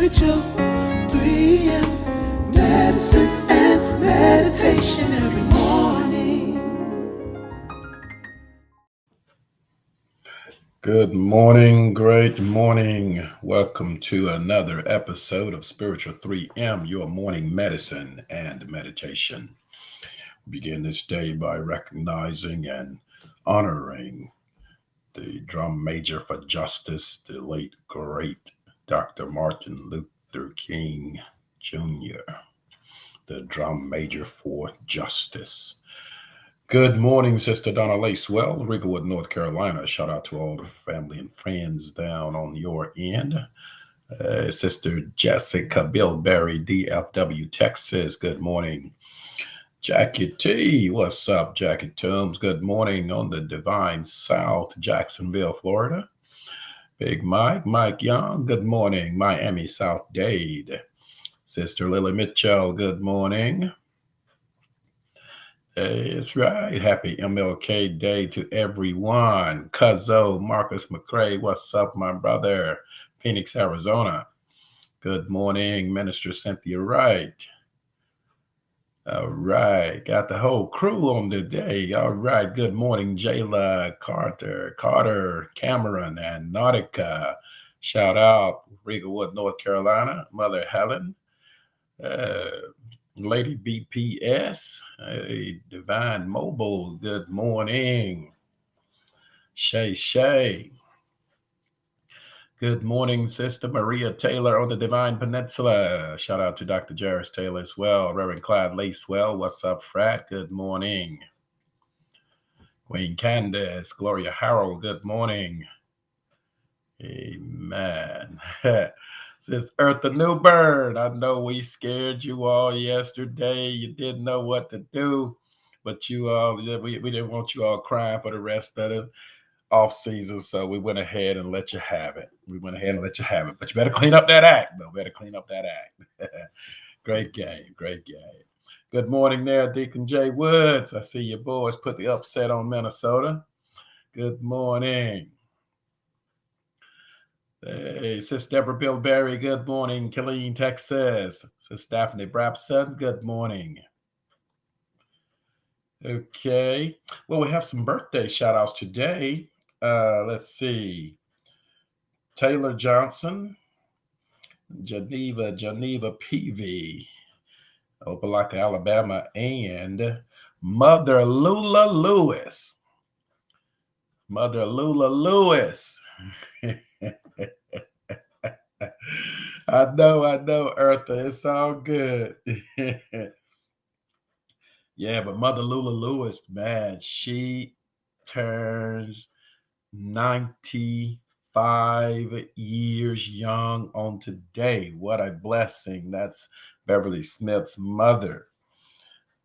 spiritual 3M medicine and meditation every morning. Good morning, great morning. Welcome to another episode of Spiritual 3M, your morning medicine and meditation. We begin this day by recognizing and honoring the drum major for justice, the late great Dr. Martin Luther King Jr., the drum major for justice. Good morning, Sister Donna Lacewell, Rigawood, North Carolina. Shout out to all the family and friends down on your end. Sister Jessica Billberry, DFW, Texas. Good morning. Jackie T, what's up, Jackie Toombs? Good morning on the Divine South, Jacksonville, Florida. Big Mike Young, good morning. Miami, South Dade. Sister Lily Mitchell, good morning. Hey, it's right. Happy MLK Day to everyone. Cuzzo, Marcus McCray, what's up, my brother? Phoenix, Arizona. Good morning, Minister Cynthia Wright. All right, got the whole crew on today. All right, good morning, Jayla, Carter, Cameron, and Nautica. Shout out, Regalwood, North Carolina, Mother Helen. Uh, Lady BPS, hey, Divine Mobile, good morning. Shay, good morning, Sister Maria Taylor on the Divine Peninsula. Shout out to Dr. Jarris Taylor as well. Reverend Clyde Lacewell, what's up, frat? Good morning. Queen Candace, Gloria Harold, good morning. Amen. Says Eartha Newburn, I know we scared you all yesterday. You didn't know what to do, but you all we didn't want you all crying for the rest of the off season, so we went ahead and let you have it. But you better clean up that act, though. Better clean up that act. Great game, great game. Good morning there, Deacon Jay Woods. I see your boys put the upset on Minnesota. Good morning. Hey, Sis Deborah Billberry, good morning. Killeen, Texas. Sis Daphne Brabson, good morning. Okay. Well, we have some birthday shout outs today. Let's see. Taylor Johnson, Geneva Peavy, Opelika, Alabama, and Mother Lula Lewis. Mother Lula Lewis. I know, Eartha. It's all good. Yeah, but Mother Lula Lewis, man, she turns 95 years young on today. What a blessing. That's Beverly Smith's mother.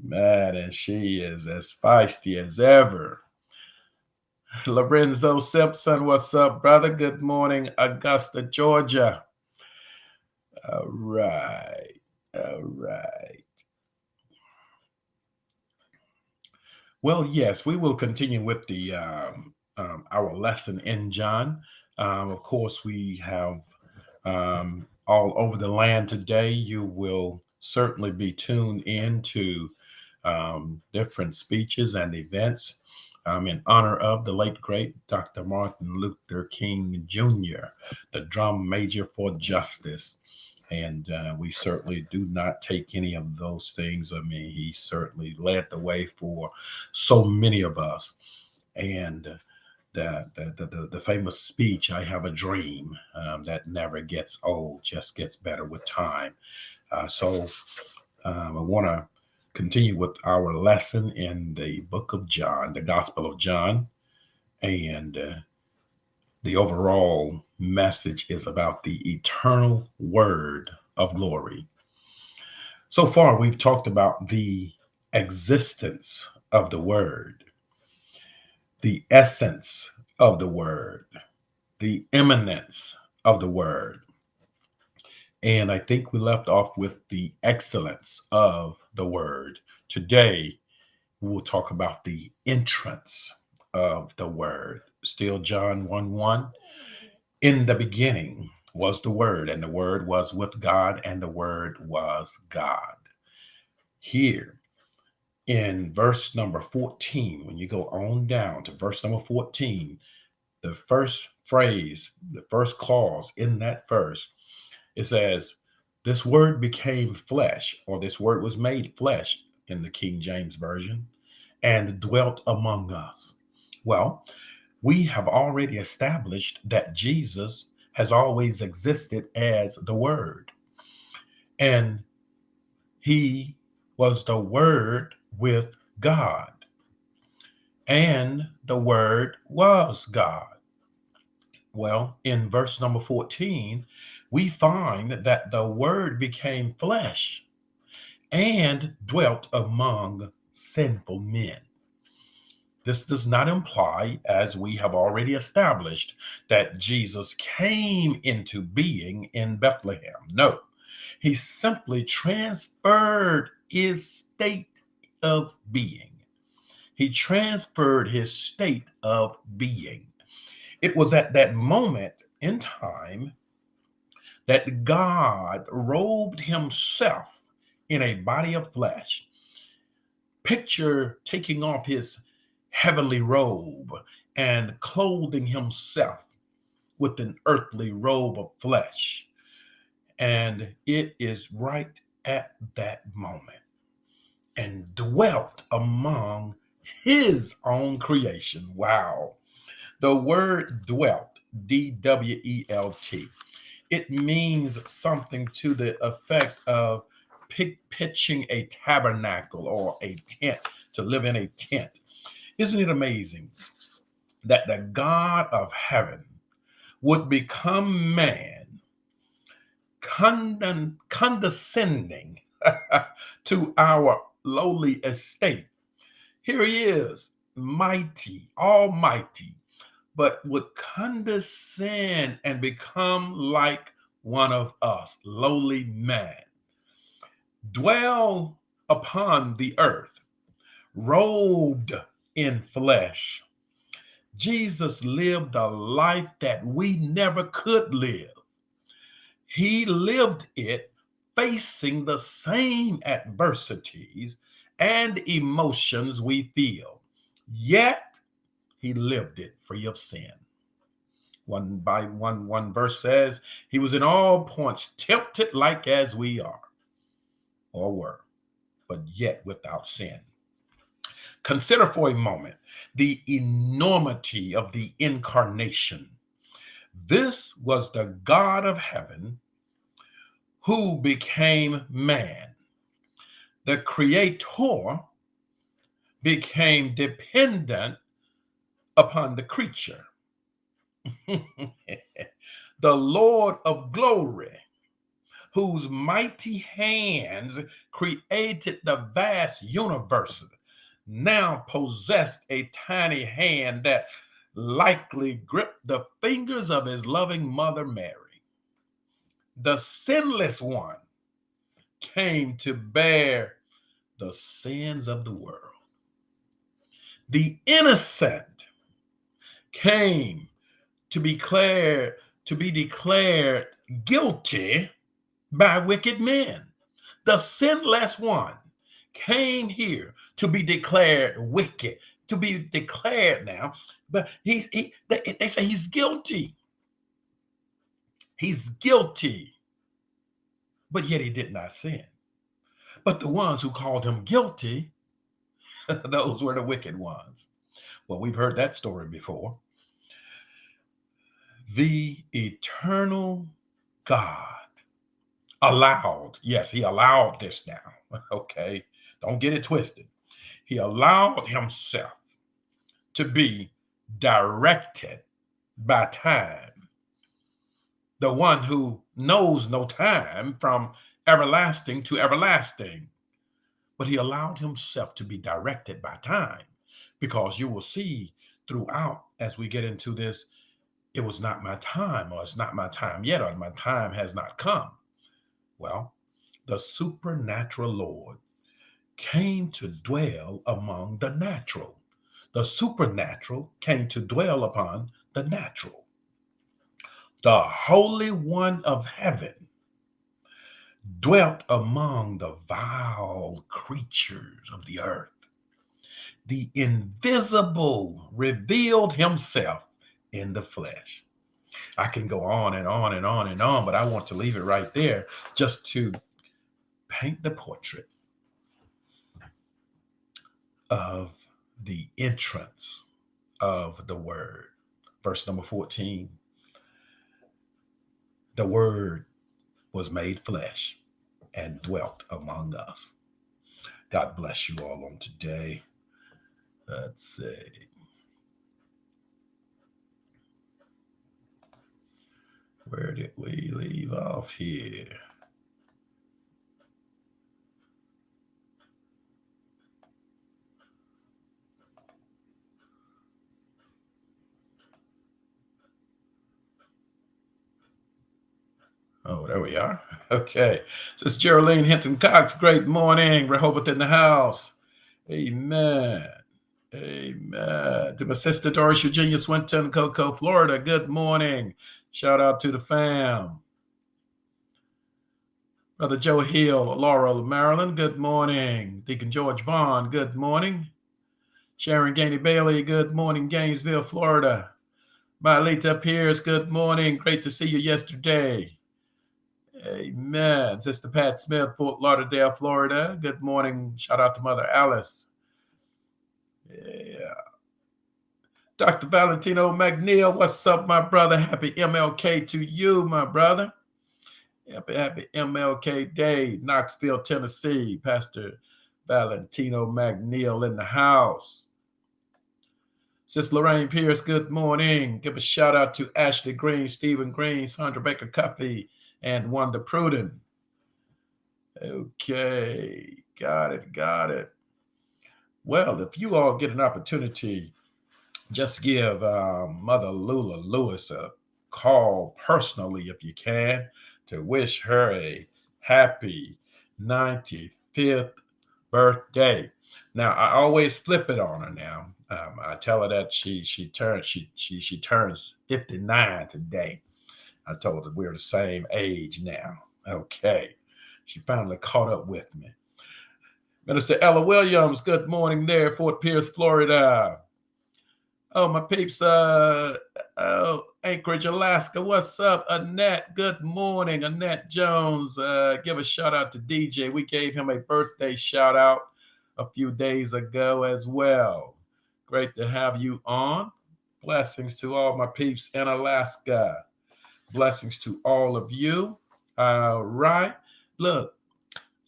Man, and she is as feisty as ever. Lorenzo Simpson, what's up, brother? Good morning, Augusta, Georgia. All right. All right. Well, yes, we will continue with the our lesson in John. Of course, we have all over the land today. You will certainly be tuned in to different speeches and events in honor of the late great Dr. Martin Luther King Jr., the drum major for justice. And we certainly do not take any of those things. I mean, he certainly led the way for so many of us. And the famous speech, I have a dream, that never gets old, just gets better with time. I want to continue with our lesson in the book of John, the Gospel of John. And the overall message is about the eternal word of glory. So far, we've talked about the existence of the word, the essence of the word, the immanence of the word. And I think we left off with the excellence of the word. Today, we will talk about the entrance of the word. Still, John 1 1. In the beginning was the Word, and the Word was with God, and the Word was God. Here in verse number 14, when you go on down to verse number 14, the first phrase, the first clause in that verse, it says, this word became flesh, or this word was made flesh in the King James Version, and dwelt among us. Well, we have already established that Jesus has always existed as the Word, and he was the Word with God, and the Word was God. Well, in verse number 14, we find that the Word became flesh and dwelt among sinful men. This does not imply, as we have already established, that Jesus came into being in Bethlehem. No, he simply transferred his state of being. He transferred his state of being. It was at that moment in time that God robed himself in a body of flesh. Picture taking off his heavenly robe and clothing himself with an earthly robe of flesh. And it is right at that moment, and dwelt among his own creation. Wow. The word dwelt, D-W-E-L-T, it means something to the effect of pitching a tabernacle or a tent, to live in a tent. Isn't it amazing that the God of heaven would become man, condescending to our lowly estate? Here he is, mighty, almighty, but would condescend and become like one of us, lowly man, dwell upon the earth, robed in flesh. Jesus lived a life that we never could live. He lived it facing the same adversities and emotions we feel, yet he lived it free of sin. One verse says, he was in all points tempted like as we are or were, but yet without sin. Consider for a moment the enormity of the incarnation. This was the God of heaven who became man. The creator became dependent upon the creature. The Lord of glory, whose mighty hands created the vast universe, now possessed a tiny hand that likely gripped the fingers of his loving mother Mary. The sinless one came to bear the sins of the world. The innocent came to be declared guilty by wicked men. The sinless one came here to be declared wicked, to be declared now, but they say he's guilty. He's guilty, but yet he did not sin. But the ones who called him guilty, those were the wicked ones. Well, we've heard that story before. The eternal God allowed, yes, he allowed this now, okay? Don't get it twisted. He allowed himself to be directed by time, the one who knows no time from everlasting to everlasting. But he allowed himself to be directed by time, because you will see throughout as we get into this, it was not my time, or it's not my time yet, or my time has not come. Well, the supernatural Lord came to dwell among the natural. The supernatural came to dwell upon the natural. the Holy One of heaven, dwelt among the vile creatures of the earth. The invisible revealed himself in the flesh. I can go on and on and on and on, but I want to leave it right there just to paint the portrait of the entrance of the Word. Verse number 14, the Word was made flesh and dwelt among us. God bless you all on today. Let's see. Where did we leave off here? Oh, there we are. Okay. This is Geraldine Hinton Cox. Great morning. Rehoboth in the house. Amen. Amen. To my sister Doris Eugenia Swinton, Cocoa, Florida. Good morning. Shout out to the fam. Brother Joe Hill, Laurel, Maryland. Good morning. Deacon George Vaughn. Good morning. Sharon Gainey Bailey. Good morning. Gainesville, Florida. Mylita Pierce. Good morning. Great to see you yesterday. Amen. Sister Pat Smith, Fort Lauderdale, Florida. Good morning. Shout out to Mother Alice. Yeah. Dr. Valentino McNeil, what's up, my brother? Happy MLK to you, my brother. Happy MLK Day, Knoxville, Tennessee. Pastor Valentino McNeil in the house. Sister Lorraine Pierce, good morning. Give a shout out to Ashley Green, Stephen Green, Sandra Baker Cuffey, and Wanda Pruden. Okay, got it. Well, if you all get an opportunity, just give Mother Lula Lewis a call personally if you can to wish her a happy 95th birthday. Now, I always flip it on her now. I tell her that she turns 59 today. I told her we're the same age now. Okay. She finally caught up with me. Minister Ella Williams, good morning there, Fort Pierce, Florida. Oh, my peeps, Anchorage, Alaska. What's up, Annette? Good morning, Annette Jones. Give a shout out to DJ. We gave him a birthday shout out a few days ago as well. Great to have you on. Blessings to all my peeps in Alaska. Blessings to all of you. All right. Look,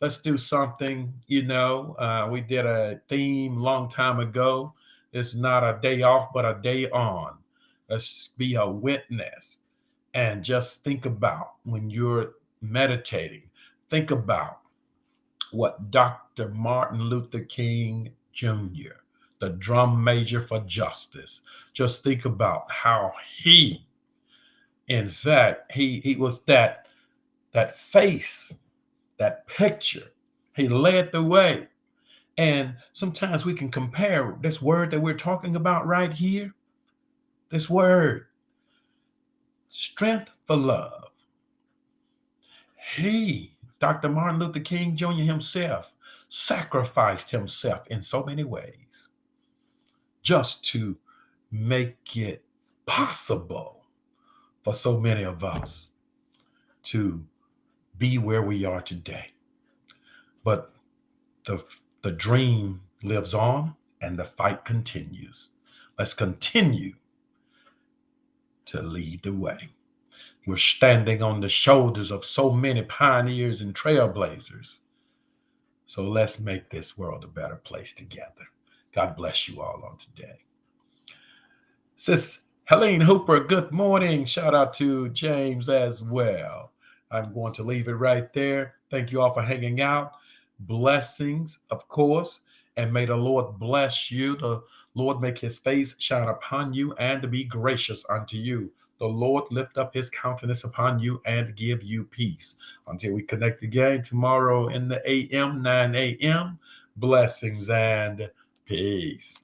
let's do something. We did a theme long time ago. It's not a day off, but a day on. Let's be a witness and just think about when you're meditating, think about what Dr. Martin Luther King Jr., the drum major for justice, just think about how he, in fact, he was that face, that picture. He led the way. And sometimes we can compare this word that we're talking about right here, this word, strength for love. He, Dr. Martin Luther King Jr. himself, sacrificed himself in so many ways just to make it possible for so many of us to be where we are today. But the dream lives on and the fight continues. Let's continue to lead the way. We're standing on the shoulders of so many pioneers and trailblazers. So let's make this world a better place together. God bless you all on today. Sis Helene Hooper, good morning. Shout out to James as well. I'm going to leave it right there. Thank you all for hanging out. Blessings, of course, and may the Lord bless you. The Lord make his face shine upon you and be gracious unto you. The Lord lift up his countenance upon you and give you peace. Until we connect again tomorrow in the AM, 9 a.m., blessings and peace.